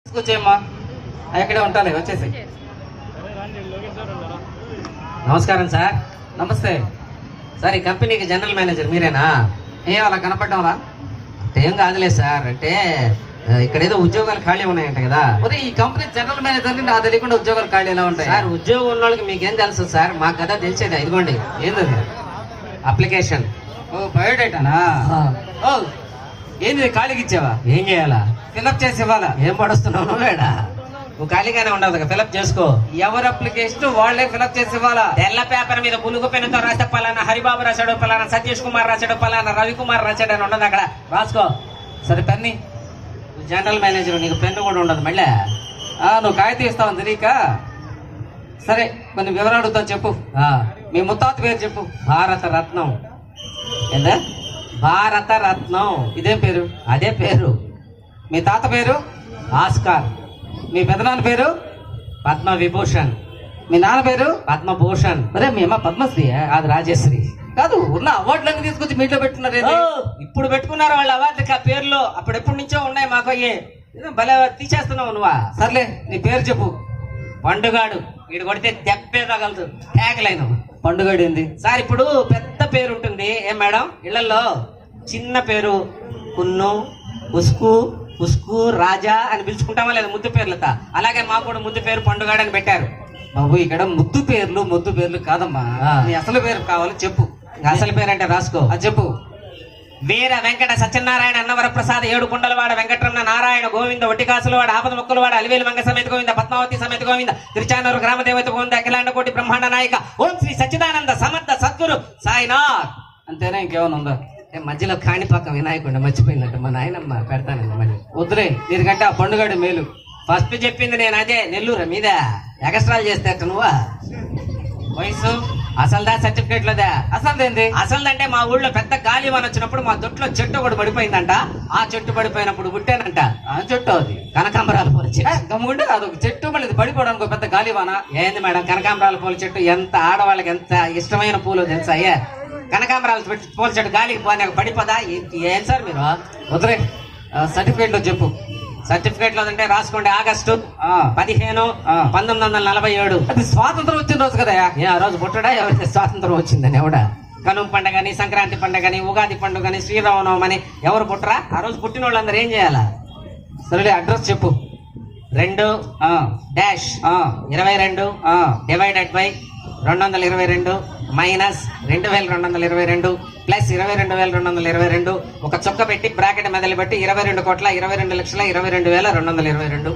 తీసుకొచ్చేయమ్మా, ఎక్కడే ఉంటాను, వచ్చేసి. నమస్కారం సార్. నమస్తే సార్, ఈ కంపెనీకి జనరల్ మేనేజర్ మీరేనా? అలా కనపడ్డాంలా? ఏం కాదులే సార్, అంటే ఇక్కడ ఏదో ఉద్యోగాలు ఖాళీ ఉన్నాయంట కదా. మరి ఈ కంపెనీ జనరల్ మేనేజర్ నాకు తెలియకుండా ఉద్యోగాలు ఖాళీ ఎలా ఉంటాయి సార్, ఉద్యోగం ఉన్న వాళ్ళకి మీకేం తెలుసు సార్, మాకు కదా తెలిసేది. ఇదిగోండి, ఏంది అప్లికేషన్. బయోడేటానా? ఏంది ఖాళీకి ఇచ్చావా? ఏం చేయాలా? ఫిలప్ చేసి ఇవ్వాలా? ఏం పడుస్తున్నావు వేడా? నువ్వు ఖాళీగానే ఉండదు, ఫిలప్ చేసుకో. ఎవరి అప్లికేషన్ వాళ్ళే ఫిలప్ చేసి ఇవ్వాలా? తెల్ల పేపర్ మీద పులుగు పెన్నుతో రాస్తే పలానా హరిబాబు రాశాడు, పలానా సతీష్ కుమార్ రాశాడు, పలానా రవికుమార్ రాశాడు అని ఉండదు అక్కడ. రాసుకో. సరే పెన్ని. జనరల్ మేనేజర్, నీకు పెన్ను కూడా ఉండదు మళ్ళీ. నువ్వు కాగితం ఇస్తావని తెలియక. సరే, కొన్ని వివరాలు అడుగుతాను, చెప్పు. మీ ముత్తాత పేరు చెప్పు. భారత రత్నం. ఏందా? భారత రత్నం. ఇదేం పేరు? అదే పేరు. మీ తాత పేరు? ఆస్కార్. మీ పెదనాన్న పేరు? పద్మ విభూషణ్. మీ నాన్న పేరు? పద్మభూషణ్. అరే మీ అమ్మ పద్మశ్రీ? అది రాజశ్రీ. కాదు, ఉన్న అవార్డులన్నీ తీసుకొచ్చి మీట్లో పెట్టున్నారు. ఇప్పుడు పెట్టుకున్నారు వాళ్ళ అవార్డుకి ఆ పేర్లు. అప్పుడు ఎప్పటి నుంచో ఉన్నాయి మాకు. అయ్యే భలే తీసేస్తున్నావు నువ్వా. సర్లే, నీ పేరు చెప్పు. పండుగాడు. వీడు కొడితే దెబ్బే తగలదు. ట్యాగ్లైన్. పండుగడు ఏంది సార్, ఇప్పుడు పెద్ద పేరు ఉంటుంది ఏం మేడం, ఇళ్లలో చిన్న పేరు కున్ను, ఉస్కు, ఉస్కు, రాజా అని పిలుచుకుంటామా లేదా ముద్దు పేర్లతో? అలాగే మాకు కూడా ముద్దు పేరు పండుగాడు అని పెట్టారు. బాబు, ఇక్కడ ముద్దు పేర్లు కాదమ్మా. నీ అసలు పేరు కావాలి, చెప్పు. అసలు పేరు అంటే రాసుకో. అది చెప్పు. వీర వెంకట సత్యనారాయణ అన్నవర ప్రసాద్ ఏడు కుండలవాడ వెంకటరమణ నారాయణ గోవింద ఒట్టికాసులవాడ ఆపద మొక్కలవాడ అలివేలు మంగ సమేత గోవింద పద్మావతి సమేత గోవింద తిరుచానూరు గ్రామ దేవత గోవింద అఖిలాండ కోటి బ్రహ్మాండ నాయక ఓం శ్రీ సచ్చిదానంద సమర్థ సద్గురు సాయినాథ్. అంతేనా? ఇంకేమైనా ఉందా? మధ్యలో కాణిపాక వినాయకుండా మర్చిపోయిందంట మా నాయనమ్మ. పెడతానండి మళ్ళీ. వద్దులే, దీనికంటే ఆ పండుగడు మేలు. ఫస్ట్ చెప్పింది నేను అదే. నెల్లూరు మీద ఎక్స్ట్రాలు చేస్తే నువ్వా? వయసు అసలుదా సర్టిఫికేట్ లోదా? అసలుదేంది? అసలుదంటే మా ఊళ్ళో పెద్ద గాలివాన వచ్చినప్పుడు మా దొట్లో చెట్టు ఒకటి పడిపోయిందంట. ఆ చెట్టు పడిపోయినప్పుడు పుట్టానంట. ఆ చెట్టు అది కనకాంబరాల పూల చెట్టు. గమ్ముంటే అదొక చెట్టు, మళ్ళీ పడిపోవడానికి ఒక పెద్ద గాలివాన. ఏంది మేడం, కనకాంబరాల పూల చెట్టు ఎంత ఆడవాళ్ళకి ఎంత ఇష్టమైన పూలు తెలుసా? అయ్యా, కనకాంబరాల పూల చెట్టు గాలికి పోనీ పడిపోదా? ఏం సార్ మీరు? వదిలే, సర్టిఫికేట్ లో చెప్పు. సర్టిఫికేట్ లో అంటే రాసుకోండి. ఆగస్టు 15, 1947. అది స్వాతంత్రం వచ్చిన రోజు కదా. ఆ రోజు పుట్టడా? ఎవరైతే స్వాతంత్రం వచ్చిందని ఎవడా? కనుమ పండుగని, సంక్రాంతి పండుగని, ఉగాది పండుగని, శ్రీరామనవమని ఎవరు పుట్టరా? ఆ రోజు పుట్టిన వాళ్ళందరూ ఏం చేయాలా? సరే, అడ్రస్ చెప్పు. 2-22 డివైడెడ్ బై 222 మైనస్ 2222 ప్లస్ 22,222 ఒక చుక్క పెట్టి బ్రాకెట్ మొదలు పెట్టి 22,22,22,22,222